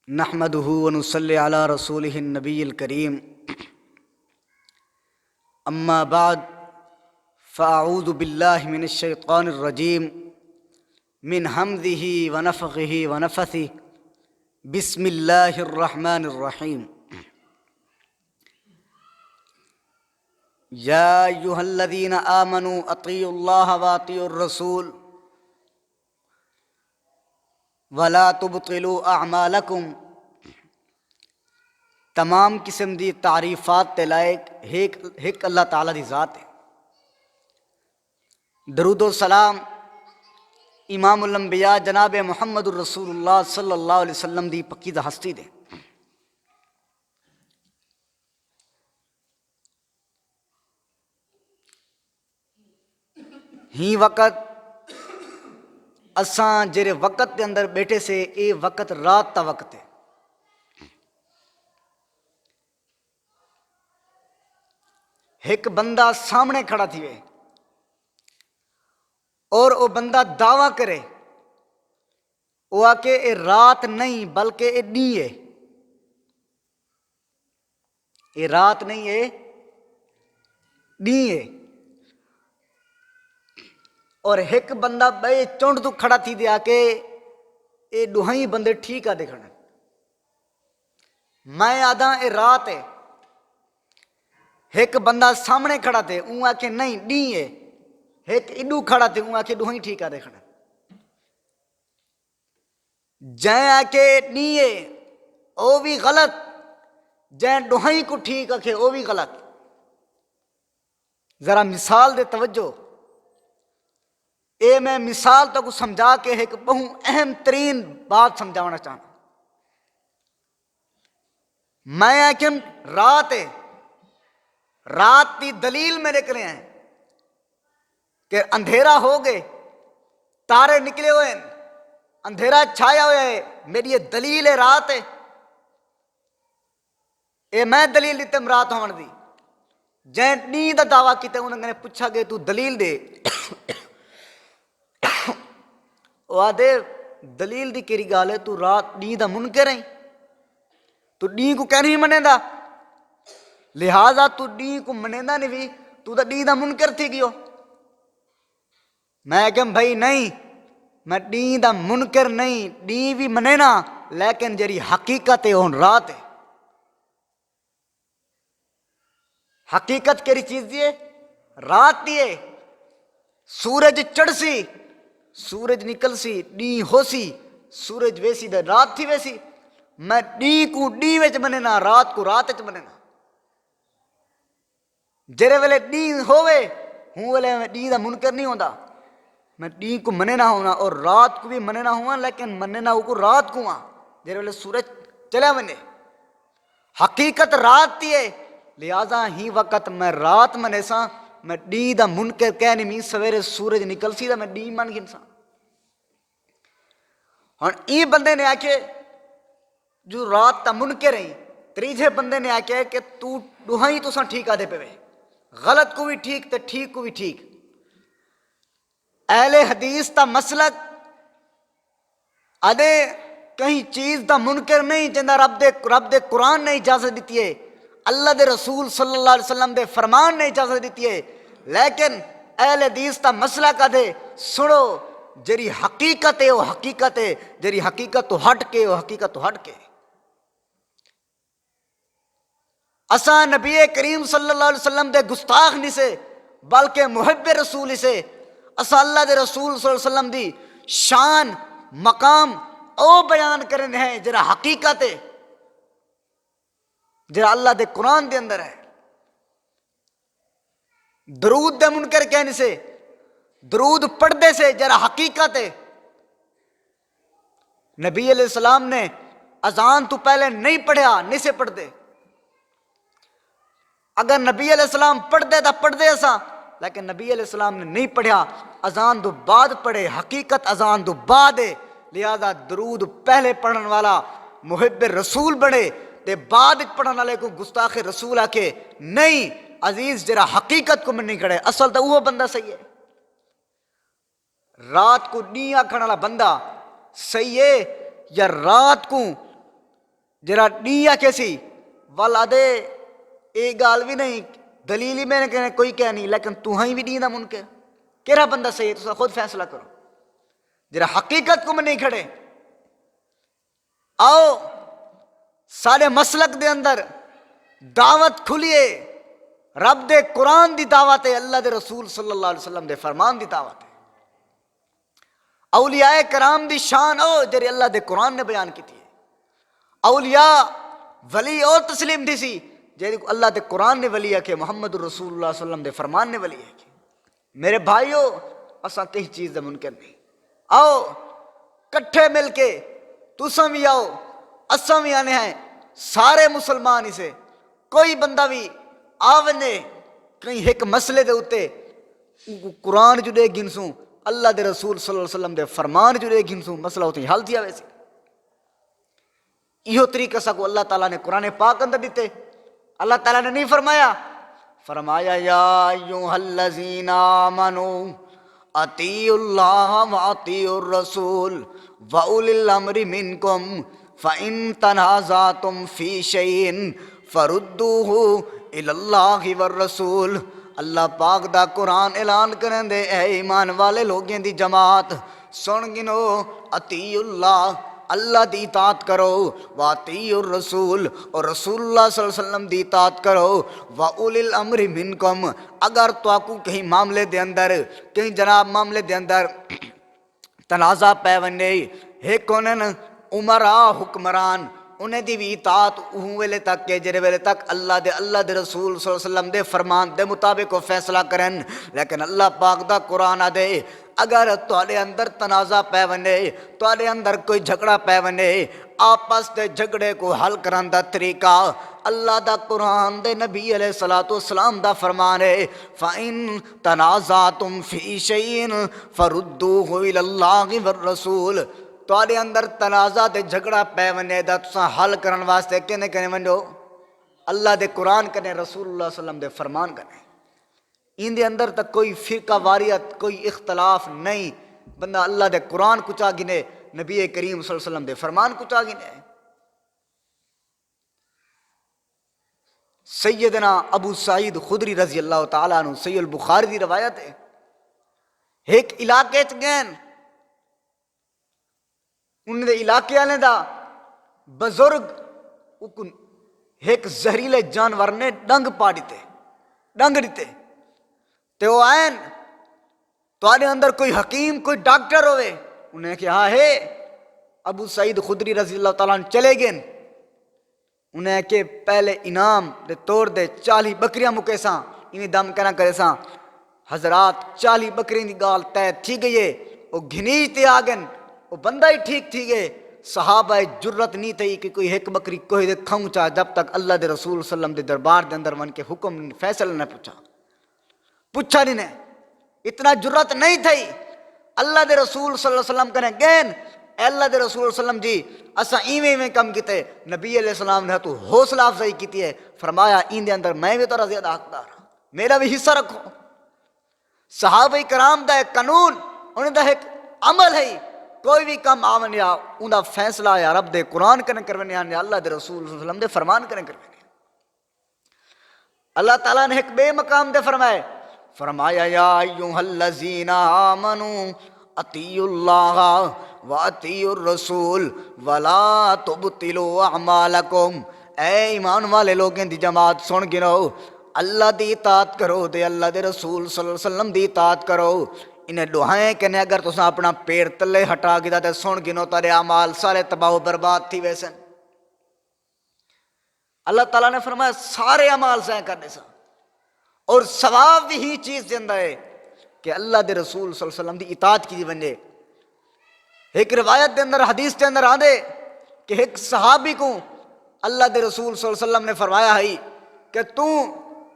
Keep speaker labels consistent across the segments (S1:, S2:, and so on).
S1: نحمده ونصلی علی رسولہ النبی الکریم اما بعد فاعوذ باللہ من الشیطان الرجیم من حمزہ ونفخہ ونفثہ بسم اللہ الرحمن الرحیم یا ایہا الذین آمنوا اطیعوا اللہ واطیعوا الرسول ولا تبطلوا اعمالکم۔ تمام قسم دی تعریفات تے لائق ایک اللہ تعالیٰ دی ذات ہے۔ درود و سلام امام الانبیاء جناب محمد الرسول اللہ صلی اللہ علیہ وسلم دی پکیزہ ہستی دے۔ ہی وقت اساں جڑے وقت دے اندر بیٹھے سے اے وقت رات تا وقت ہے۔ ایک بندہ سامنے کھڑا تھی وے اور وہ بندہ دعویٰ کرے وہ آ کے اے رات نہیں بلکہ اے ڈی ہے، اے رات نہیں ہے ڈی ہے، اور ایک بندہ بے چونڈ تو کھڑا تھی دیا کہ اے دوہائی بندے ٹھیک آ دیکھنا، میں آدھا اے رات ہے، ایک بندہ سامنے کھڑا تھے اون آ کے نہیں ڈی ہے، ایک ایڈو کھڑا تھے اون آ کے دوہائی ٹھیک آ دیکھنا، جائیں آ کے ڈی ہے او بھی غلط، جائیں دوہائی کو ٹھیک آکھے او بھی غلط۔ ذرا مثال دے توجہ، اے میں مثال تو کو سمجھا کے ایک بہت اہم ترین بات سمجھانا چاہتا ہوں۔ میں آکھیں رات ہے، رات کی دلیل میں نکلے ہیں کہ اندھیرا ہو گئے، تارے نکلے ہوئے ہیں، اندھیرا چھایا ہوا ہے، میری یہ دلیل ہے رات ہے، اے میں دلیل دیتے رات ہون دی۔ جائیں نی دا دعویٰ کیتے انہوں نے پوچھا گئے تو دلیل دے، وہ آدھے دلیل دی کیری گال ہے، تو رات ڈی دا منکر ہیں، تو ڈی کو کہہ نہیں منے دا، لہذا تو ڈی کو منے دا نہیں بھی، تو دا ڈی دا منکر تھی گیو۔ میں کہم بھائی نہیں، میں ڈی دا منکر نہیں، ڈی بھی منے نا، لیکن جری حقیقت ہے ہون رات ہے۔ حقیقت کیری چیز دیئے؟ رات دیئے، سورج چڑھ سی، سورج نکل سی، ڈی ہو سی، سورج ویسی دے رات تھی ویسی، میں ڈی کو ڈی وچ مننا، رات کو رات وچ مننا۔ جرے ویلے ڈی ہوئے ہوں ویلے میں ڈی دا منکر نہیں ہوندا، میں ڈی کو مننا ہونا اور رات کو بھی مننا ہوا، لیکن مننا کو رات کو ہاں جرے ویلے سورج چلے ونے۔ حقیقت رات تھی ہے، لہذا ہی وقت میں رات منے سا، میں ڈی دا منکر کہنے میں سویرے سورج نکل سی دا میں ڈی من گن سا۔ اور ای بندے نے آکے جو رات تا منکر ہیں، تریجے بندے نے آکے کہ تو دوہائی تو ساں ٹھیک آدھے پہ وے، غلط کو بھی ٹھیک تے ٹھیک کو بھی ٹھیک۔ اہل حدیث تا مسلک آدھے کہیں چیز دا منکر نہیں جندہ رب دے قرآن نے اجازت دیتی ہے، اللہ دے رسول صلی اللہ علیہ وسلم دے فرمان نے اجازت دیتی ہے، لیکن اہل حدیث تا مسئلہ کا دے سنو جری حقیقت ہے وہ حقیقت ہے، جری حقیقت تو ہٹ کے وہ حقیقت تو ہٹ کے۔ اساں نبی کریم صلی اللہ علیہ وسلم دے گستاخ نہیں سے بلکہ محب رسول سے، اساں اللہ دے رسول صلی اللہ علیہ وسلم دی شان مقام او بیان کرنے ہیں جرا حقیقت ہے، جرا اللہ دے قرآن دے اندر ہے۔ درود دے منکر کہنے سے، درود پڑھنے سے جرا حقیقت ہے۔ نبی علیہ السلام نے اذان تو پہلے نہیں پڑھیا، نہیں سے پڑھ دے، اگر نبی علیہ السلام پڑھ دے تا پڑھ دے ایسا، لیکن نبی علیہ السلام نے نہیں پڑھیا، اذان تو بعد پڑھے، حقیقت اذان تو بعد ہے، لہذا درود پہلے پڑھن والا محب رسول بڑھے تے بعد پڑھن والے کو گستاخ رسول آکے نہیں عزیز جرا حقیقت کو من نہیں کھڑے، اصل تو وہ بندہ صحیح ہے۔ رات کو ڈی آکھن والا بندہ صحیح ہے یا رات کو جرا ڈی آکھے سی ول آدھے اے گال بھی نہیں دلیل ہی میں نے کہنے کوئی کہہ نہیں، لیکن تو ہی بھی ڈی دا منکر کیڑا بندہ صحیح ہے تو خود فیصلہ کرو جرا حقیقت کو میں نہیں کھڑے۔ آؤ سارے مسلک دے اندر دعوت کھلیے، رب دے قرآن دی دعوت ہے، اللہ دے رسول صلی اللہ علیہ وسلم دے فرمان دی دعوت ہے، اولیاء کرام دی شان او جڑے اللہ دے قرآن نے بیان کی تھی، اولیاء ولی اور تسلیم دی سی جڑے اللہ دے قرآن نے ولی ہے کہ محمد رسول اللہ صلی اللہ علیہ وسلم دے فرمان نے ولی ہے کہ میرے بھائیو اساں کہیں چیز دے منکر نہیں، آؤ کٹھے مل کے تساں بھی آؤ اساں بھی آنے ہیں، سارے مسلمان اسے کوئی بندہ بھی آونے کہیں ایک مسئلے دے اتے قرآن جڑے گنسوں اللہ دے رسول صلی اللہ علیہ وسلم دے فرمان جڑے گنسوں مسئلہ ہوتی حل تھیا ویسے یہ طریقہ سا کو اللہ تعالیٰ نے قرآن پاک اندر دیتے۔ اللہ تعالیٰ نے نہیں فرمایا یا ایوہ الذین آمنوا اطیعوا اللہ واطیعوا الرسول وَأُولِي الْأَمْرِ مِنْكُمْ فَإِن تَنَازَعْتُمْ فِي شَيْءٍ فَرُدُّوهُ إِلَى اللَّهِ وَالرَّسُولِ۔ اللہ پاک دا قرآن اعلان کریں دے اے ایمان والے لوگیں دی جماعت سن گنو، اطیعوا اللہ اللہ دی اطاعت کرو، واطیعوا الرسول اور رسول اللہ صلی اللہ علیہ وسلم دی اطاعت کرو، وَأُولِي الْأَمْرِ مِنْكُمْ اگر تو آکو کہیں معاملے دے اندر کہیں جناب معاملے دے اندر تنازع پہ ونے ایک انہیں عمرہ حکمران انہیں دی بھی اطاعت اہوں ویلے تک کہ جرے ویلے تک اللہ دے رسول صلی اللہ علیہ وسلم دے فرمان دے مطابق وہ فیصلہ کریں، لیکن اللہ پاک دا قرآن دے اگر تواڈے اندر تنازع پہ ونے تواڈے اندر کوئی جھگڑا پہ ونے آپس دے جھگڑے کو حل کرن دا طریقہ اللہ دا قرآن دے نبی علیہ الصلوۃ والسلام دا فرمان ہے فَإِن تَنَازَعْتُمْ فِي شَيْءٍ فَرُدُّوهُ إِلَى اللَّهِ وَالرَّسُولِ تواڈے اندر تنازع تے جھگڑا پہ ونے دا تساں حل کرن واسطے کنے ونجو اللہ دے قرآن کنے رسول اللہ صلی اللہ علیہ وسلم دے فرمان کنے، ان دے اندر تک کوئی فرقہ واریت کوئی اختلاف نہیں، بندہ اللہ دے قرآن کچا گنے نبی کریم صلی اللہ علیہ وسلم دے فرمان کچا گنے۔ سیدنا ابو سعید خدری رضی اللہ تعالیٰ عنہ سید البخاری دی روایت ہے، ایک علاقے چ گئے انہیں دے علاقے والے دا بزرگ ایک زہریلے جانور نے ڈنگ پا دیتے تے وہ آئین تواڈے اندر کوئی حکیم کوئی ڈاکٹر ہوئے، انہیں کہا ہے ابو سعید خدری رضی اللہ تعالیٰ عنہ چلے گئے، انہیں کہ پہلے انعام دے طور دے 40 بکریاں مکے ساں انہیں دم کنا کرے ساں، حضرات 40 بکریاں دی گال تے تھی گئی ہے، وہ گھنیج تے آگن وہ بندہ ہی ٹھیک تھی گئے، صحابہ جرت نہیں تھی کہ کوئی ایک بکری کوئی دے کھاؤں چاہ جب تک اللہ دے رسول صلی اللہ علیہ وسلم دے دربار دے اندر ون کے حکم فیصلہ نہ پوچھا نہیں نے اتنا جرت نہیں تھی، اللہ دے رسول صلی اللہ علیہ وسلم کہنے گین اے اللہ دے رسول صلی اللہ علیہ وسلم جی اساں ایویں کم کیتے، نبی علیہ السلام نے تو حوصلہ افزائی کیتی ہے، فرمایا این دے اندر میں بھی تو زیادہ حقدار ہوں، میرا بھی حصہ رکھو۔ صحابہ کرام دا ایک قانون انہیں دا ایک عمل ہے، کوئی بھی کم آون یا ان دا فیصلہ یا رب دے قرآن کرنے کرنے یا اللہ دے رسول صلی اللہ علیہ وسلم دے فرمان کرنے کرنے۔ اللہ تعالیٰ نے ایک بے مقام دے فرمایا یا ایوہ الذین آمنوا اطیعوا اللہ واطیعوا الرسول ولا تبطلوا اعمالکم، اے ایمان والے لوگیں دی جماعت سن گنو، اللہ دی اطاعت کرو دے اللہ دے رسول صلی اللہ علیہ وسلم دی اطاعت کرو، انہیں دعائیں کہنے اگر تساں اپنا پیر تلے ہٹا گیا تے سن گنو تارے اعمال سارے تباہ و برباد تھی ویسن۔ اللہ تعالیٰ نے فرمایا سارے اعمال سائیں کرنے سا اور ثواب بھی ہی چیز دیندہ ہے کہ اللہ دے رسول صلی اللہ علیہ وسلم دی اطاعت کی بنجے۔ ایک روایت دے اندر حدیث دے اندر آدھے کہ ایک صحابی کو اللہ دے رسول صلی اللہ علیہ وسلم نے فرمایا ہے کہ تو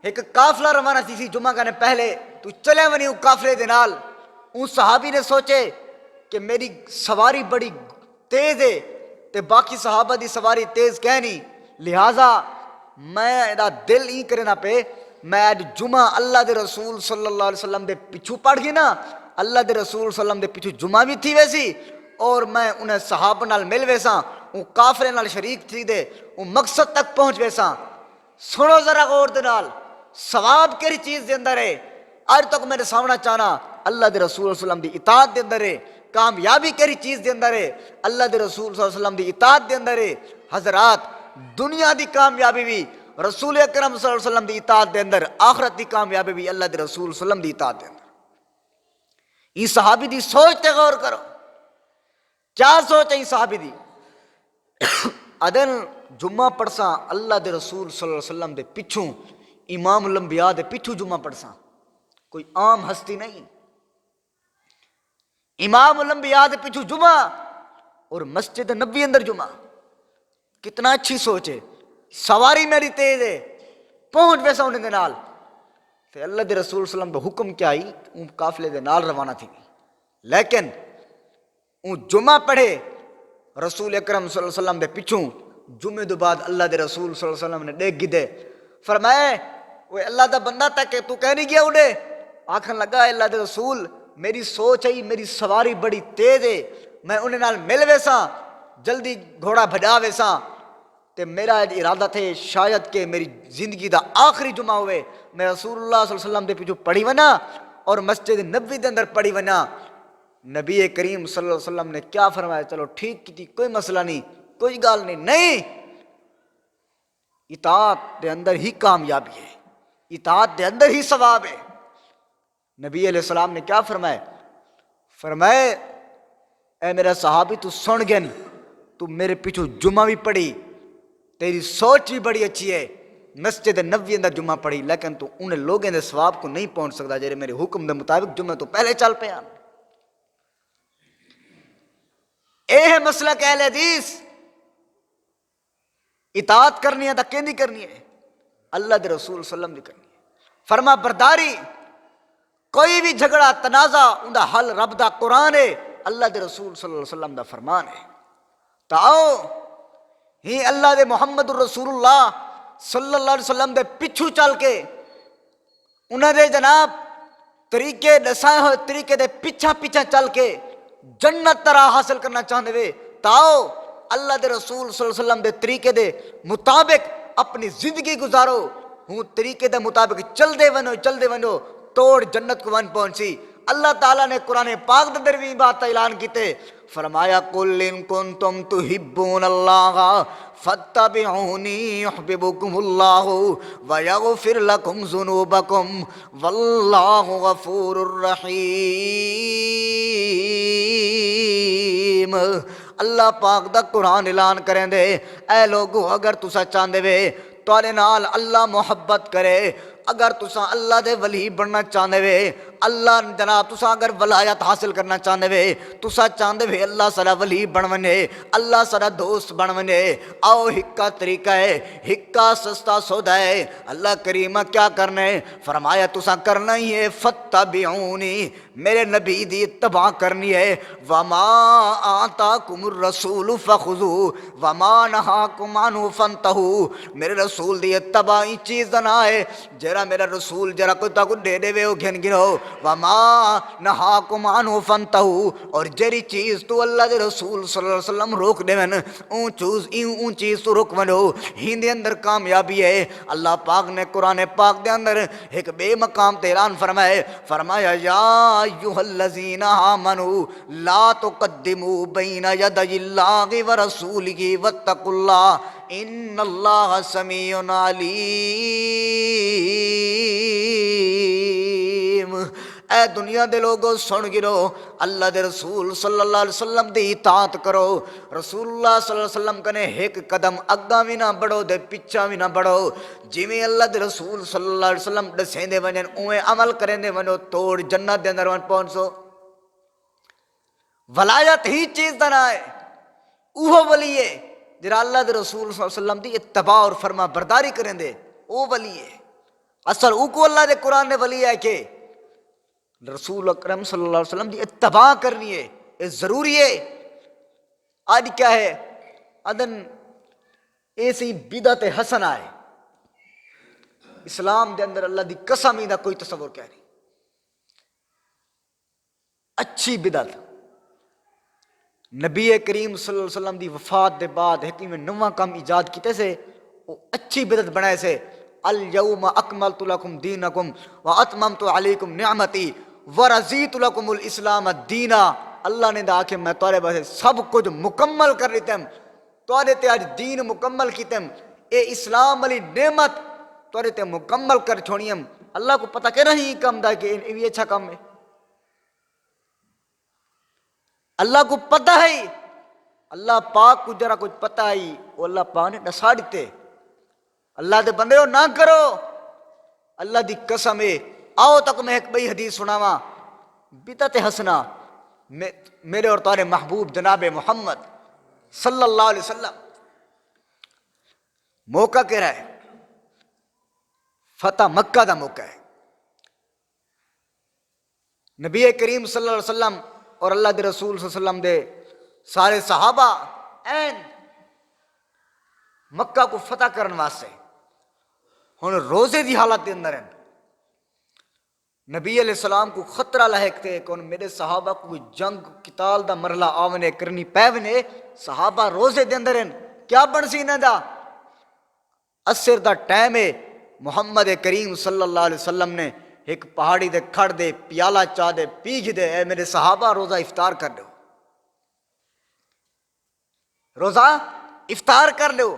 S1: ایک قافلہ روانہ تھی جمعہ کرنے پہلے تو چلے ونی وہ قافلے دے نال، ان صحابی نے سوچے کہ میری سواری بڑی تیز ہے تے باقی صحابہ دی سواری تیز کہہ نہیں، لہٰذا میں دا دل ہی کرے نہ پہ میں جمعہ اللہ دے رسول صلی اللہ علیہ وسلم دے پچھو پڑھ گئی نا، اللہ دے رسول صلی اللہ علیہ وسلم دے پچھو جمعہ بھی تھی ویسی اور میں انہیں صحابہ نال مل ویسا، وہ کافرے نال شریک تھی دے وہ مقصد تک پہنچ ویسا سنو ذرا غور دے نال ثواب کیڑی چیز دے اندر ہے آج تک میرے سامنا چاہنا اللہ دے رسول صلی اللہ علیہ وسلم دی اطاعت دے اندر ہے کامیابی کیڑی چیز دے اندر ہے اللہ دے رسول صلی اللہ علیہ وسلم دی اطاعت دے اندر ہے حضرات دنیا دی کامیابی بھی رسول اکرم صلی اللہ علیہ وسلم دی اطاعت دے اندر آخرت دی کامیابی بھی اللہ دے رسول صلی اللہ علیہ وسلم دی اطاعت دے اندر یہ صحابی دی سوچ تے غور کرو کیا سوچ ہے یہ صحابی دی ادن جمعہ پڑھساں اللہ دے رسول صلی اللہ علیہ وسلم دے پچھوں امام الانبیاء دے پچھوں جمعہ پڑھساں کوئی عام ہستی نہیں امام الانبیاء دے پچھوں جمعہ اور مسجد نبی اندر جمعہ کتنا اچھی سوچ ہے سواری میری تیز ہے پہنچ ویسا انہیں دے نال پھر اللہ دے رسول صلی اللہ علیہ وسلم دے حکم کیا آئی ان قافلے دے نال روانہ تھی لیکن ان جمعہ پڑھے رسول اکرم صلی اللہ علیہ وسلم دے پچھوں جمعے دو بعد اللہ دے رسول صلی اللہ علیہ وسلم نے دیکھ گدے فرمائے وہ اللہ دا بندہ تک کہ تو کہہ نہیں گیا اڑے آنکھن لگا اللہ دے رسول میری سوچ ہے میری سواری بڑی تیز ہے میں انہیں نال مل ویسا جلدی گھوڑا بھجا ویسا تے میرا ارادہ تھے شاید کہ میری زندگی دا آخری جمعہ ہوئے میں رسول اللہ صلی اللہ علیہ وسلم دے پیچھو پڑھی ونا اور مسجد نبوی دے اندر پڑھی ونا نبی کریم صلی اللہ علیہ وسلم نے کیا فرمایا چلو ٹھیک کی تھی کوئی مسئلہ نہیں کوئی گال نہیں اطاعت دے اندر ہی کامیابی ہے اطاعت دے اندر ہی ثواب ہے نبی علیہ السلام نے کیا فرمایا فرمائے اے میرا صحابی تو سن گیا نہیں تو میرے پیچھو جمعہ بھی پڑھی تیری سوچ بھی بڑی اچھی ہے مسجد نبوی اندر جمعہ پڑھی لیکن تو انہیں لوگوں دے ثواب کو نہیں پہنچ سکتا جیرے میرے حکم دے مطابق جمعہ تو پہلے چل پہ آن اے ہے مسئلہ اہل حدیث اطاعت کرنی ہے تو کیندی کرنی ہے اللہ دے رسول صلی اللہ علیہ وسلم دی کرنی ہے فرما برداری کوئی بھی جھگڑا تنازع ان دا حل رب دا قرآن ہے اللہ دے رسول صلی اللہ علیہ وسلم دا فرمان ہے تو آؤ ہی اللہ دے محمد الرسول اللہ صلی اللہ علیہ وسلم دے پچھو چل کے انہوں دے جناب طریقے دسائے ہوئے طریقے دے پیچھا پیچھا چل کے جنت ترا حاصل کرنا چاہتے ہوئے تاؤ اللہ دے رسول صلی اللہ علیہ وسلم دے طریقے دے مطابق اپنی زندگی گزارو ہوں طریقے دے مطابق چل دے ونو توڑ جنت کو ون پہنچی اللہ تعالیٰ نے قرآن پاک در بھی بات اعلان کیتے فرمایا قل ان کنتم تحبون اللہ فاتبعونی یحببکم اللہ ویغفر لکم ذنوبکم واللہ غفور الرحیم اللہ پاک دا قرآن اعلان کریں دے اے لوگو اگر تسا چاندے وے تولے نال اللہ محبت کرے اگر تسا اللہ دے ولی بننا چاہنے وے اللہ جناب تسا اگر ولایت حاصل کرنا چاہنے وے تسا چاہنے وے اللہ سارا ولی بنونے اللہ سارا دوست بنونے آؤ ہکا طریقہ ہے ہکا سستا سودا ہے اللہ کریمہ کیا کرنے فرمایا تسا کرنا ہی ہے فتبعونی میرے نبی دی اتباع کرنی ہے وما آتاکم الرسول فخذو وما نہاکم عنہ فانتہو میرے رسول دی اتباع چیز نہ ہے جرا میرا رسول جرا کوئی تاکو دے دے وے ہو گھن گنو وما نہاکم عنہ فانتہو اور جری چیز تو اللہ دے رسول صلی اللہ علیہ وسلم روک دے من اون چیز تو روک منو ہندے اندر کامیابی ہے اللہ پاک نے قرآن پاک دے اندر ایک بے مقام اعلان فرمایا یا ایھا الذین آمنوا لا تقدموا بین یدی اللہ ورسولہ واتقوا اللہ ان اللہ سمیع علیم اے دنیا دے لوگوں سن گرو اللہ دے رسول صلی اللہ علیہ وسلم دی اطاعت کرو رسول اللہ صلی اللہ علیہ وسلم کنے ایک قدم اگاں بھی نہ بڑھو دے پیچھا بھی نہ بڑھو جویں اللہ دے رسول صلی اللہ علیہ وسلم دسیں دے ونن اویں عمل کریں دے ونو توڑ جنت دے اندر ون پہنچو ولایت ہی چیز دا نہ ہے اوہ ولی ہے جرا اللہ دے رسول صلی اللہ علیہ وسلم دی اتباع اور فرما برداری کریں دے او ولی ہے اصل او کو اللہ دے قرآن نے ولی ہے کہ رسول اکرم صلی اللہ علیہ وسلم دی اتباع کرنی ہے یہ ضروری ہے آج کیا ہے ادن ایسی بدعت حسنہ ہے اسلام دے اندر اللہ دی قسم ہی دا کوئی تصور کیا نہیں اچھی بدعت نبی کریم صلی اللہ علیہ وسلم دی وفات دے بعد ایک میں نواں کام ایجاد کیتے سے وہ اچھی بدعت بنائے سے الیوم اکملت لکم دینکم واتممت علیکم نعمتی ورضیت لکم الاسلام دینا. اللہ نے دا کہ میں تورے بس سب کچھ مکمل کر لیتم تورے تے آج دین مکمل کیتم اے اسلام علی نعمت تورے تے مکمل کر چھوڑیم. اللہ کو پتہ کہ نہیں کم دا کہ یہ اچھا کام ہے. اللہ کو پتہ ہے اللہ پاک کو جرا کچھ پتہ ہے وہ اللہ پاک نے ڈسا دیتے. اللہ دے بندے ہو نہ کرو. اللہ دی قسم ہے آؤ تک میں ایک بئی حدیث سناواں بدعت حسنہ میرے اور تارے محبوب جناب محمد صلی اللہ علیہ وسلم. موقع کہہ رہا ہے فتح مکہ دا موقع ہے. نبی کریم صلی اللہ علیہ وسلم اور اللہ دے رسول صلی اللہ علیہ وسلم دے سارے صحابہ این مکہ کو فتح کرنے واسطے ہن روزے دی حالت دے اندر ہیں. نبی علیہ السلام کو خطرہ لاحق تھے کہ میرے صحابہ کو جنگ قتال دا مرحلہ آونے کرنی پیونے. صحابہ روزے دے اندر ہیں کیا بن سی نہ دا اثر دا ٹائم ہے. محمد کریم صلی اللہ علیہ وسلم نے ایک پہاڑی دے کھڑ دے پیالہ چاہ دے پیگھ دے اے میرے صحابہ روزہ افطار کر لو روزہ افطار کر لو.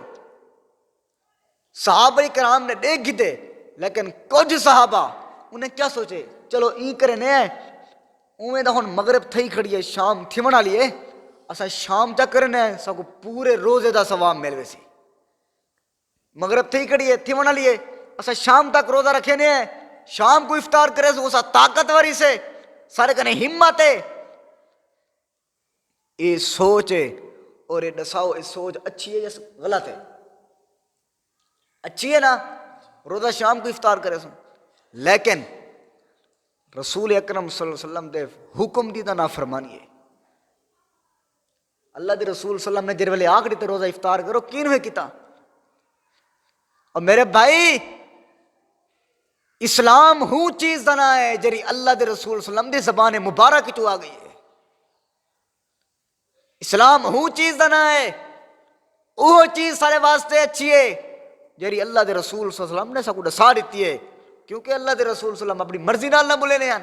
S1: صحابہ کرام نے دیکھ دے لیکن کچھ صحابہ انہیں کیا سوچے چلو این کرے نہیں اویں دا ہن مغرب تھئی کھڑی ہے شام تھمن والی ہے اسا شام تک کرنے سب کو پورے روزے دا ثواب ملوے سی. مغرب تھئی کھڑی ہے تھمن والی ہے اسا شام تک روزہ رکھے نہیں شام کو افطار کرے سو اسا طاقتوری سے سارے کنے ہمت ہے. یہ سوچ ہے اور یہ دساؤ یہ سوچ اچھی ہے یا غلط ہے؟ اچھی ہے نا روزہ شام کو افطار کرے سو. لیکن رسول اکرم صلی اللہ علیہ وسلم دے حکم دی دا نافرمانی ہے. اللہ دے رسول صلی اللہ علیہ وسلم نے جر ویلے آکھ دیتے روزہ افطار کرو کین ہوئے کیتا. اور میرے بھائی اسلام ہوں چیز دنا ہے جری اللہ دے رسول صلی اللہ علیہ وسلم دے زبان مبارک چو آ گئی ہے. اسلام ہوں چیز دنا ہے وہ چیز سارے واسطے اچھی ہے جری اللہ دے رسول صلی اللہ علیہ وسلم نے سب کو دسا دیتی ہے. کیونکہ اللہ دے رسول صلی اللہ علیہ وسلم اپنی مرضی نال نہ بولے نے ہن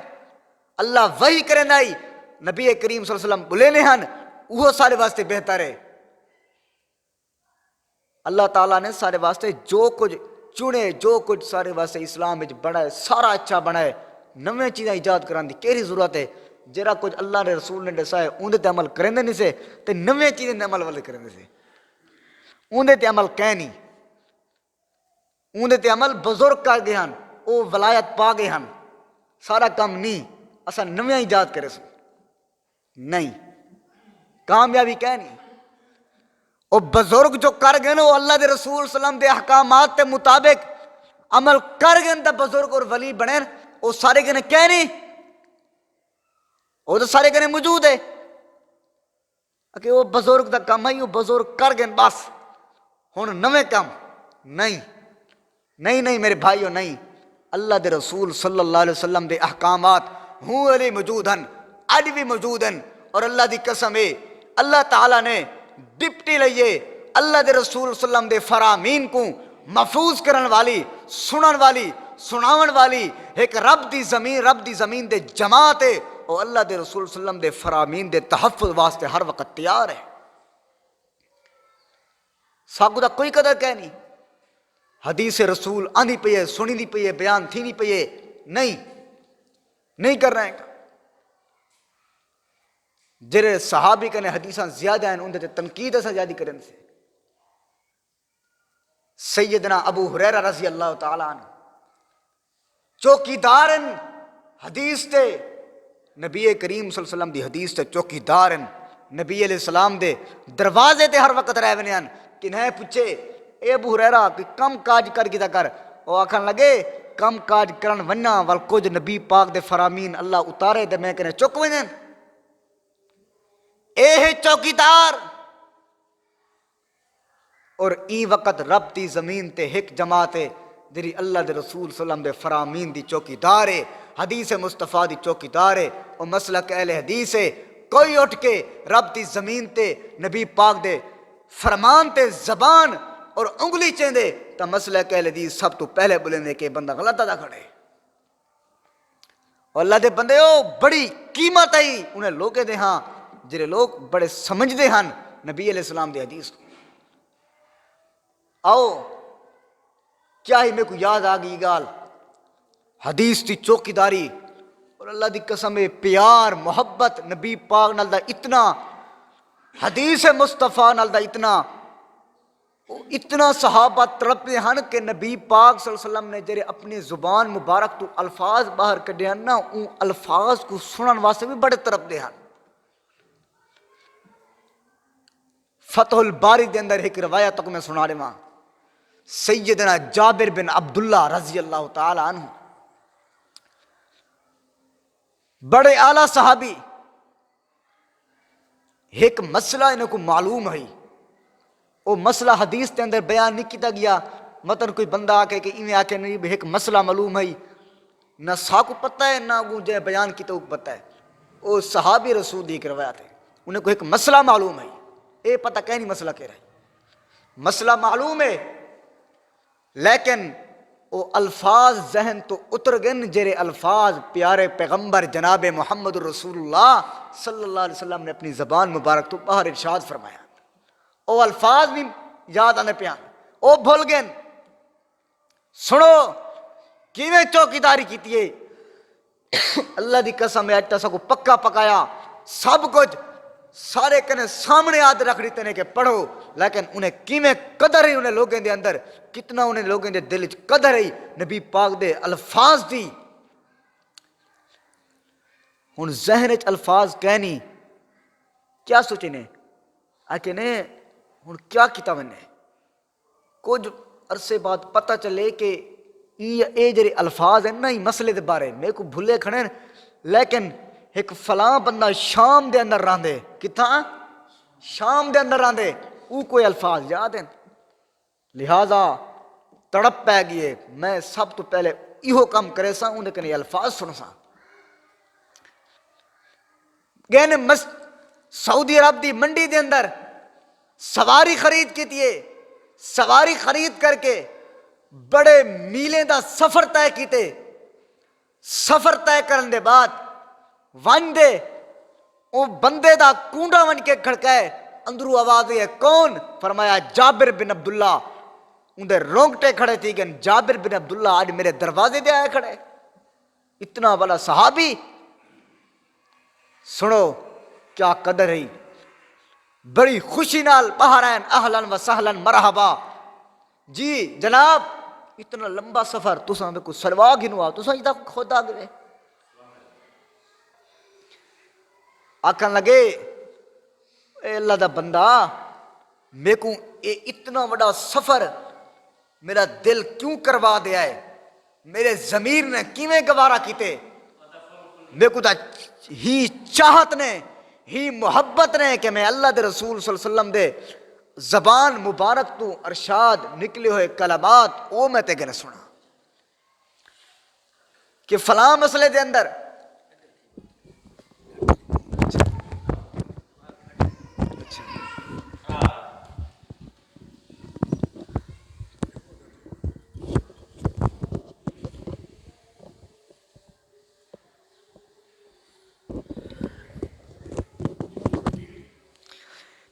S1: اللہ وحی کرے نائی نبی کریم صلی اللہ علیہ وسلم بولے نے ہن وہ سارے واسطے بہتر ہے. اللہ تعالیٰ نے سارے واسطے جو کچھ چنے جو کچھ سارے واسطے اسلام وچ بڑا ہے سارا اچھا بنا ہے. نویں چیزاں ایجاد کران دی کیڑی ضرورت ہے؟ جرا کچھ اللہ نے رسول نے دسا ہے اون تے عمل کرندے نہیں سے تے نویں چیزیں تے عمل والے کرندے سے اون تے عمل کہیں نہیں. اون تے عمل بزرگ کر گئے ہن او ولایت پا گئے ہن سارا کام نہیں اسا نویں ایجاد کرے سو نہیں کامیابی کہیں نہیں. او بزرگ جو کر گئے نا وہ اللہ دے رسول صلی اللہ علیہ وسلم دے احکامات کے مطابق عمل کر گئے نا بزرگ اور ولی بنے وہ سارے گنے کہہ نہیں وہ تو سارے گنے موجود ہے کہ وہ بزرگ دا کام ہے وہ بزرگ کر گئے بس ہن نویں کام نہیں نہیں نہیں میرے بھائیو نہیں. اللہ دے رسول صلی اللہ علیہ وسلم دے احکامات ہوں علی موجود ہیں اج بھی موجود ہیں. اور اللہ دی قسم ہے اللہ تعالیٰ نے ڈپٹی لئیے اللہ دے رسول صلی اللہ علیہ وسلم دے فرامین کو محفوظ کرن والی سنن والی سناون والی ایک رب دی زمین دے جماعت ہے اور اللہ دے رسول صلی اللہ علیہ وسلم دے فرامین دے تحفظ واسطے ہر وقت تیار ہے. ساگو دا کوئی قدر کہہ نہیں. حدیث رسول آندھی پئی ہے سنی دی پئی ہے بیان تھی نہیں پئی ہے نہیں کر رہے ہیں. جرے صحابی کنے حدیثاں زیادہ ہیں اندھے تنقید ایسا زیادہ کرنے سے. سیدنا ابو ہریرہ رضی اللہ تعالیٰ عنہ چوکیدارن حدیث تے نبی کریم صلی اللہ علیہ وسلم دی حدیث تے چوکیدارن نبی علیہ السلام دے دروازے تے ہر وقت رہ بنے ہیں کہ نہ پوچھے اے ابو ہریرہ کہ کم کاج کر گی تا کر وہ آکھن لگے کم کاج کرن وننا وال کچھ نبی پاک دے فرامین اللہ اتارے دے میں کہنے چک ونیں اے ہے چوکیدار. اور ای وقت رب دی زمین تے ایک جماعت ہے جری اللہ دے رسول صلی اللہ علیہ وسلم دے فرامین دی چوکیدار ہے حدیث مصطفیٰ دی چوکیدار ہے اور مسلک اہل حدیث ہے کوئی اٹھ کے رب دی زمین تے نبی پاک دے فرمان تے زبان اور انگلی چیندے تا مسئلہ کہلے دی سب تو پہلے بولیں کہ بندہ غلط ادا کھڑے. اور اللہ دے بندے ہو بڑی قیمت آئی انہیں لوگے دے ہاں جڑے لوگ بڑے سمجھ دے ہن نبی علیہ السلام دے حدیث کو. آؤ کیا ہی میں کو یاد آ گئی گال حدیث دی چوکیداری اور اللہ دی قسم پیار محبت نبی پاک نال دا اتنا حدیث مصطفیٰ نال دا اتنا صحابہ تڑپتے ہن کہ نبی پاک صلی اللہ علیہ وسلم نے جڑے اپنی زبان مبارک تو الفاظ باہر کڈے ہن نا ان الفاظ کو سنن واسطے بھی بڑے تڑپتے ہن. فتح الباری دے اندر ایک روایت تک میں سنا رہا ہوں. سیدنا جابر بن عبداللہ رضی اللہ تعالی عنہ بڑے اعلیٰ صحابی ایک مسئلہ انہیں کو معلوم ہے وہ مسئلہ حدیث کے اندر بیان نہیں کیتا گیا. مطلب کوئی بندہ آ کے کہ ایویں آ کے نہیں ایک مسئلہ معلوم ہے نہ سا کو پتہ ہے نہ وہ جو بیان کیتا وہ پتہ ہے. وہ صحابی رسول دی ایک روایت ہے انہیں کو ایک مسئلہ معلوم ہے اے پتہ کہ نہیں مسئلہ کہہ رہا ہے مسئلہ معلوم ہے لیکن وہ الفاظ ذہن تو اتر گئے جرے الفاظ پیارے پیغمبر جناب محمد رسول اللہ صلی اللہ علیہ وسلم نے اپنی زبان مبارک تو باہر ارشاد فرمایا. وہ الفاظ بھی یاد آنے پہ وہ بھول گئے. سنو کیویں چوکیداری کیتی ہے اللہ دی قسم ہے اج کو پکا پکایا سب کچھ سارے کنے سامنے آد رکھ دیتے ہیں کہ پڑھو لیکن انہیں کیویں قدر ہے انہیں لوگوں دے اندر کتنا انہیں لوگوں دے دل وچ قدر ہے نبی پاک دے الفاظ دی. ہن ذہن وچ الفاظ کہنی کیا سوچنے آ کے نے ہن کیا کیتا میں نے کچھ عرصے بعد پتہ چلے کہ یہ جڑے الفاظ ہیں نا یہ مسئلے دے بارے میرے کو بھولے کھڑے لیکن ایک فلاں بندہ شام دے اندر راندے کتھاں شام دے اندر راندے وہ کوئی الفاظ یاد ہیں لہذا تڑپ پہ گئے میں سب تو پہلے ایہو کام کرے سا انہیں کنے الفاظ سن سا گئے نے سعودی عرب دی منڈی دے اندر سواری خرید کی تیے سواری خرید کر کے بڑے میلے دا سفر طے کیتے سفر طے کرن دے بعد ون دے او بندے دا کونڈا ون کے کھڑکائے اندرو آواز ہے کون فرمایا جابر بن عبداللہ اندر رونگٹے کھڑے تھی کہ جابر بن عبداللہ آج میرے دروازے دے آئے کھڑے اتنا بڑا صحابی. سنو کیا قدر ہے بڑی خوشی نال باہر آئین اہلن و سہلن مرحبا جی جناب اتنا لمبا سفر تساں میں کو سلوا گھنوا تساں جدا خود آ گئے آکھن لگے اے اللہ دا بندہ میں کو اتنا بڑا سفر میرا دل کیوں کروا دیا ہے میرے ضمیر نے کیویں گوارا کیتے میں کو دا ہی چاہت نے ہی محبت نے کہ میں اللہ دے رسول صلی اللہ علیہ وسلم دے زبان مبارک تو ارشاد نکلے ہوئے کلمات او میں تے گنے سنا کہ فلاں مسئلے دے اندر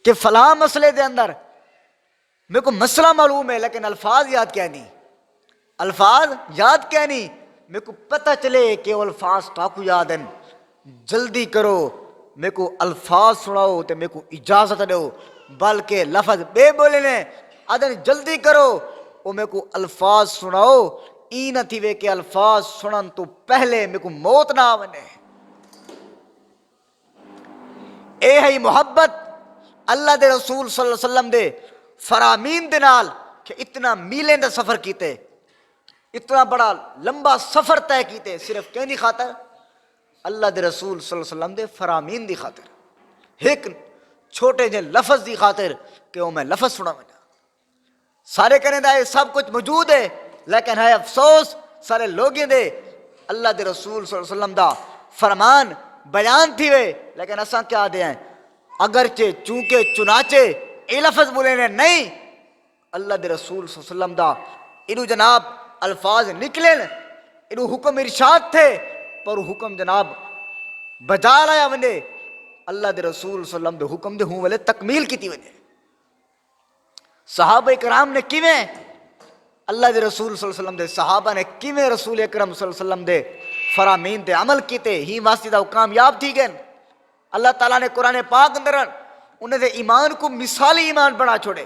S1: کہ فلاں مسئلے دے اندر میرے کو مسئلہ معلوم ہے لیکن الفاظ یاد کیا نہیں الفاظ یاد کیا نہیں میرے کو پتہ چلے کہ وہ الفاظ تاکو یاد ہیں جلدی کرو میرے کو الفاظ سناؤ تو میرے کو اجازت دو بلکہ لفظ بے بولے نے آدھن جلدی کرو وہ میرے کو الفاظ سناؤ ای نہ تھی وے کہ الفاظ سنن تو پہلے میرے کو موت نہ آونے اے ہے محبت اللہ دے رسول صلی اللہ علیہ وسلم دے فرامین دے نال کہ اتنا میلیں دا سفر کیتے اتنا بڑا لمبا سفر طے کیتے صرف کہیں نہیں خاطر اللہ دے رسول صلی اللہ علیہ وسلم دے فرامین دی خاطر ایک چھوٹے جے لفظ دی خاطر کہ وہ میں لفظ سنا میں سارے کہنے دا یہ سب کچھ موجود ہے لیکن ہے افسوس سارے لوگیں دے اللہ دے رسول صلی اللہ علیہ وسلم دا فرمان بیان تھی وے، لیکن اساں کیا دے ہیں اگرچہ چونکہ چنانچہ اے لفظ بولے نے نہیں، اللہ دے رسول صلی اللہ علیہ وسلم دا انہوں جناب الفاظ نکلے انہوں حکم ارشاد تھے، پر حکم جناب بجا لایا ونے اللہ دے رسول صلی اللہ علیہ وسلم دے حکم دے ہوں والے تکمیل کی تھی ونے۔ صحابہ کرام نے کیویں اللہ دے رسول صلی اللہ علیہ وسلم دے صحابہ نے کیویں رسول اکرم صلی اللہ علیہ وسلم دے فرامین تے عمل کیتے ہی واسطے دا کامیاب تھی گئے۔ اللہ تعالیٰ نے قرآن پاک اندر انہیں دے ایمان کو مثالی ایمان بنا چھوڑے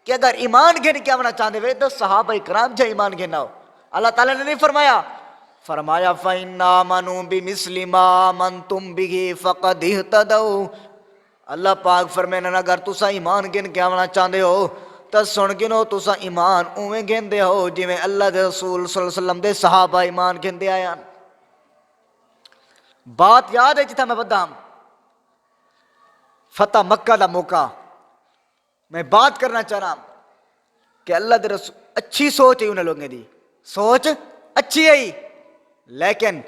S1: کہ اگر ایمان گھن کیا ہونا چاہتے ہوئے تو صحابہ کرام جا ایمان گھنا ہو۔ اللہ تعالیٰ نے نہیں فرمایا فَإِنَّ آمَنُوا بِمِثْلِ مَا آمَنْتُمْ بِهِ فَقَدِ اهْتَدَوْا۔ اللہ پاک فرمائے اگر تسا ایمان گھن کیا ہونا چاہتے ہو تو سن گنو تسا ایمان اویں گھن دے ہو جی میں اللہ دے رسول صلی اللہ علیہ وسلم دے صحابہ ایمان گھن دے آیا۔ بات یاد ہے جتنا میں بدام فتح مکہ دا موقع میں بات کرنا چاہ رہا ہوں کہ اللہ دے رسول اچھی سوچ ہے انہیں لوگوں دی، سوچ اچھی ہے، لیکن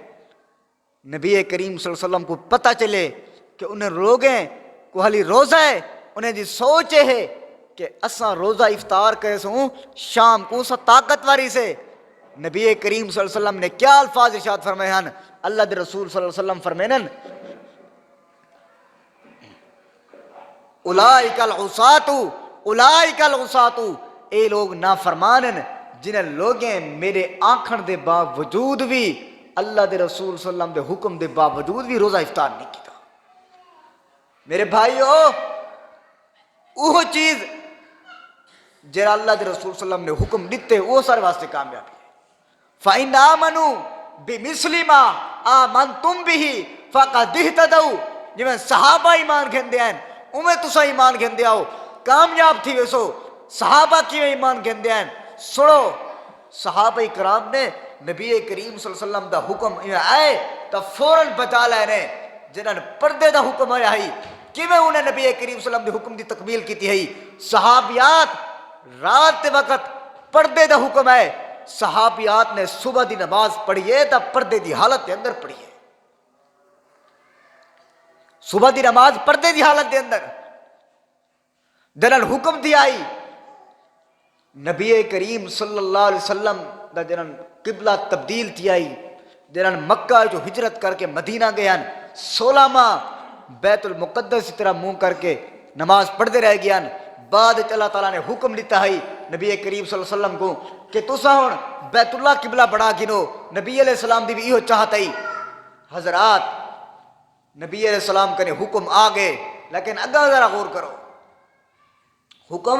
S1: نبی کریم صلی اللہ علیہ وسلم کو پتہ چلے کہ انہیں لوگیں کو حالی روزہ ہے، انہیں دی سوچ ہے کہ اساں روزہ افطار کرے سوں شام کو سا طاقت واری سے۔ نبی کریم صلی اللہ علیہ وسلم نے کیا الفاظ ارشاد فرمائے ہیں؟ اللہ دے رسول صلی اللہ علیہ وسلم فرمائے اولئک العصاۃ اولئک العصاۃ، اے لوگ نافرمان ہیں جنہیں لوگیں میرے آنکھن دے باوجود بھی اللہ دے رسول صلی اللہ علیہ وسلم دے حکم دے باوجود بھی روزہ افطار نہیں کیتا۔ میرے بھائیو وہ چیز جرا اللہ دے رسول صلی اللہ علیہ وسلم نے حکم دیتے وہ سارے واسطے کامیابی ہے۔ فَإِنَّ آمَنُوا بِمِثْلِ مَا آمَنْتُمْ بِهِ فَقَدِ اهْتَدَوْا، جی میں صحابہ ایمان گھن دیا ہیں اویں تسا ایمان گھن دیا ہو کامیاب تھی ویسو۔ صحابہ کی ایمان گھن دیا ہیں سنو، صحابہ کرام نے نبی کریم صلی اللہ علیہ وسلم دا حکم آئے تو فوراً بجا لینے، جنہاں نے پردے دا حکم آیا ہے کیویں انہیں نبی کریم صلی اللہ علیہ وسلم دی حکم دی تکمیل کی تھی ہے۔ صحابیات رات دے وقت پردے دا حکم ہے، صحابیات نے صبح دی نماز پڑھیے تو پردے دی حالت دے اندر پڑھیے، صبح دی نماز پردے دی حالت دے اندر جنہاں حکم دیا آئی۔ نبی کریم صلی اللہ علیہ وسلم دا جنہاں قبلہ تبدیل تھی آئی، جنہاں مکہ جو ہجرت کر کے مدینہ گئے ہیں 16 ماہ بیت المقدس اس طرح منہ کر کے نماز پڑھتے رہ گیا، بعد اللہ تعالیٰ نے حکم دیتا ہے نبی کریم صلی اللہ علیہ وسلم کو کہ تسا ہن بیت اللہ قبلہ بڑا گنو۔ نبی علیہ السلام دی بھی یہ چاہتا ہی حضرات نبی علیہ السلام کنے حکم آگے، لیکن اگا ذرا غور کرو، حکم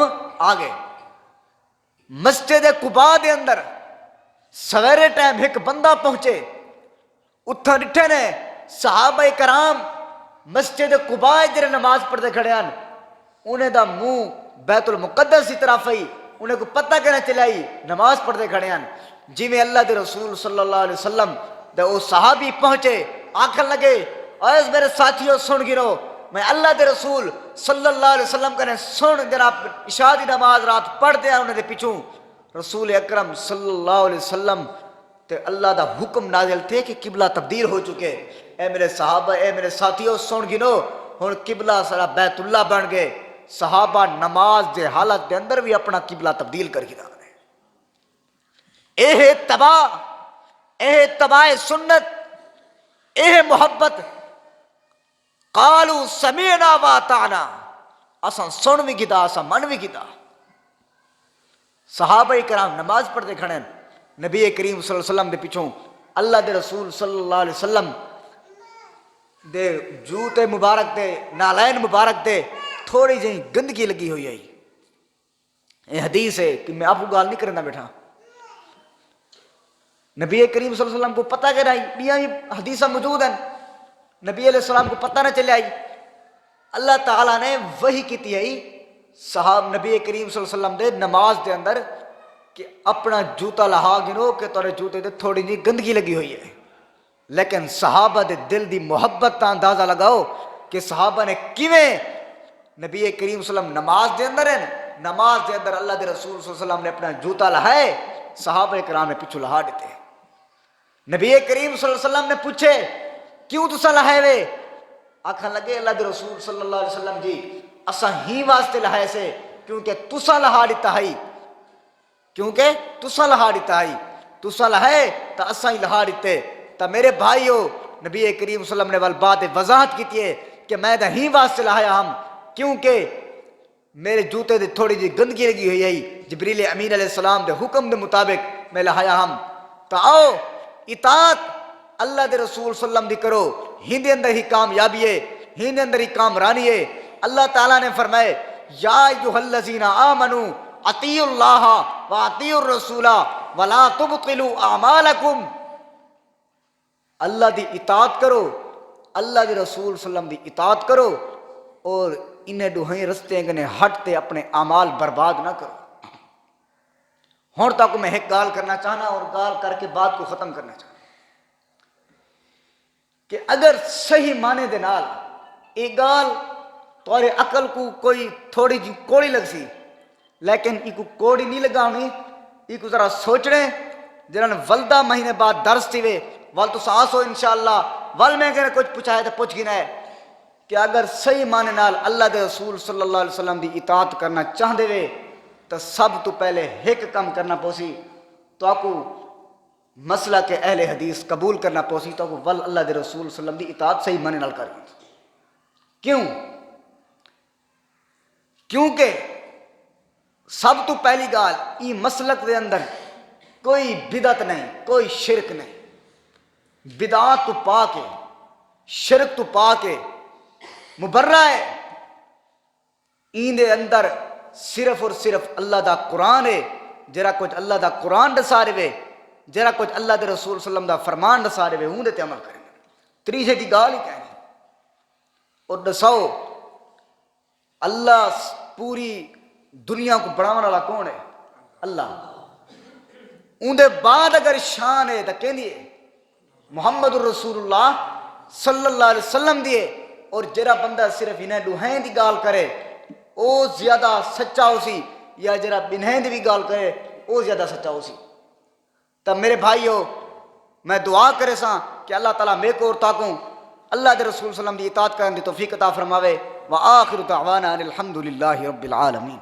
S1: آگے مسجد قباء دے اندر سویرے ٹائم ایک بندہ پہنچے، اتھا ڈٹھے نے صحابہ کرام مسجد قباء جڑے نماز پڑھتے کھڑے ہیں انہیں دا منہ بیت المقدس کی طرف ہی، انہیں کو پتہ کہنا چلائی نماز پڑھتے کھڑے ہیں۔ جی میں اللہ دے رسول صلی اللہ علیہ وسلم دے وہ صحابی پہنچے آنکھن لگے اور میرے ساتھیوں سن گرو میں اللہ دے رسول صلی اللہ علیہ وسلم کہنے سن جناب عشاء دی نماز رات پڑھ دیا انہیں دے پیچھوں رسول اکرم صلی اللہ علیہ وسلم تے اللہ دا حکم نازل تھے کہ قبلہ تبدیل ہو چکے۔ اے میرے صحابہ اے میرے ساتھیوں سن گنو ہن قبلہ سارا بیت اللہ بن گئے۔ صحابہ نماز دے حالت دے اندر بھی اپنا قبلہ تبدیل کر کے رکھ دے۔ اے تباہ سنت، اے محبت، قالوا سمعنا واطعنا، اساں سن بھی کیتا اساں من بھی کیتا۔ صحابہ کرام نماز پڑھتے کھڑے ہیں، نبی کریم صلی اللہ علیہ وسلم دے پیچھوں اللہ دے رسول صلی اللہ علیہ وسلم دے جوتے مبارک دے نالین مبارک دے تھوڑی جہی گندگی لگی ہوئی ہے۔ یہ حدیث ہے کہ میں آپ کو گال نہیں کرنا بیٹھا، نبی کریم صلی اللہ علیہ وسلم کو پتہ کہ نہیں یہ حدیثہ موجود ہیں، نبی علیہ السلام کو پتہ نہ چلے آئی، اللہ تعالیٰ نے وحی کیتی ہے صحاب نبی کریم صلی اللہ علیہ وسلم دے نماز دے اندر کہ اپنا جوتا لہا گنو کہ تورے جوتے دے تھوڑی جی گندگی لگی ہوئی ہے، لیکن صحابہ دے دل دی محبت تا اندازہ لگاؤ کہ صحابہ نے کیویں نبی کریم صلی اللہ علیہ وسلم نماز دے اندر ہیں، نماز دے اندر اللہ دے رسول صلی اللہ علیہ وسلم نے اپنا جوتا لہائے، صحابہ کرام نے پیچھو لہا دیتے۔ نبی کریم صلی اللہ علیہ وسلم نے پوچھے کیوں تسا لہائے وے؟ آکھن لگے اللہ دے رسول صلی اللہ علیہ وسلم جی اسا ہی واسطے لہائے سے کیونکہ تسا لہا دیتا ہے، کیونکہ تسا لہا دیتا ہے، تسا لہائے تا اسا ہی لہا دیتے۔ تا میرے بھائیو نبی کریم صلی اللہ علیہ وسلم نے والبات وضاحت کی ہے کہ میں دا ہی واسطے لہایا ہم کیونکہ میرے جوتے دے تھوڑی جی گندگی لگی ہوئی ہے، جبریل امین علیہ السلام دے حکم دے مطابق میں لہایا ہم۔ تا آؤ اطاعت اللہ دے رسول صلی اللہ علیہ وسلم دی کرو، ہی دے اندر ہی کامیابی ہے، ہی دے اندر ہی کامرانی ہے۔ اللہ تعالیٰ نے فرمائے یا ایھا الذین آمنوا اطیعوا اللہ واطیعوا الرسول ولا تبطلوا اعمالکم، اللہ دی اطاعت کرو، اللہ دے رسول صلی اللہ علیہ وسلم دی اطاعت کرو اور انہیں دوہیں رستے کنے ہٹتے اپنے اعمال برباد نہ کرو۔ ہون تک میں ایک گال کرنا چاہنا اور گال کر کے بات کو ختم کرنا چاہنا کہ اگر صحیح معنی دے نال ایک گال تمہارے عقل کو کوئی تھوڑی جی کوڑی لگ سی لیکن ایک کوڑی نہیں لگاونی، ایک ذرا سوچنے جنہاں ولدہ مہینے بعد درس تھی وے ول تو سانس ہو انشاءاللہ ول میں کہنے کچھ پوچھا ہے تو پوچھ گنا ہے کہ اگر صحیح معنی نال اللہ دے رسول صلی اللہ علیہ وسلم دی اطاعت کرنا چاہ دے وے تو سب تو پہلے ایک کم کرنا پوسی تو آکو مسئلہ کے اہل حدیث قبول کرنا پوسی تو آکو ول اللہ دے رسول صلی اللہ علیہ وسلم دی اطاعت صحیح معنی نال کر کیوں؟ کیونکہ سب تو پہلی گال ای مسلک دے اندر کوئی بدعت نہیں، کوئی شرک نہیں، بدعات تو پاک ہے، شرک تو پاک ہے، مبرہ ہے، این دے اندر صرف اور صرف اللہ دا قرآن ہے، جرا کچھ اللہ دا قرآن دسارے وے، جرا کچھ اللہ دے رسول صلی اللہ علیہ وسلم دا فرمان دسارے وے ہوں دے تے عمل کریں گے۔ تریجے دی گال ہی کہنے اور دساؤ اللہ پوری دنیا کو بڑھانے والا کون ہے؟ اللہ۔ اون دے بعد اگر شان ہے تو کہہ دیے محمد الرسول اللہ صلی اللہ علیہ وسلم دیے، اور جرا بندہ صرف انہیں دوہیں دی گال کرے او زیادہ سچا ہو سی، یا جرا بنہیں دی بھی گال کرے او زیادہ سچا ہو سی۔ تب میرے بھائیو میں دعا کرے ساں کہ اللہ تعالیٰ میں کو اور تاکوں اللہ دے رسول صلی اللہ علیہ وسلم دی اطاعت کرنے دی توفیق عطا فرماوے۔ وآخر دعوانا ان الحمدللہ رب العالمین۔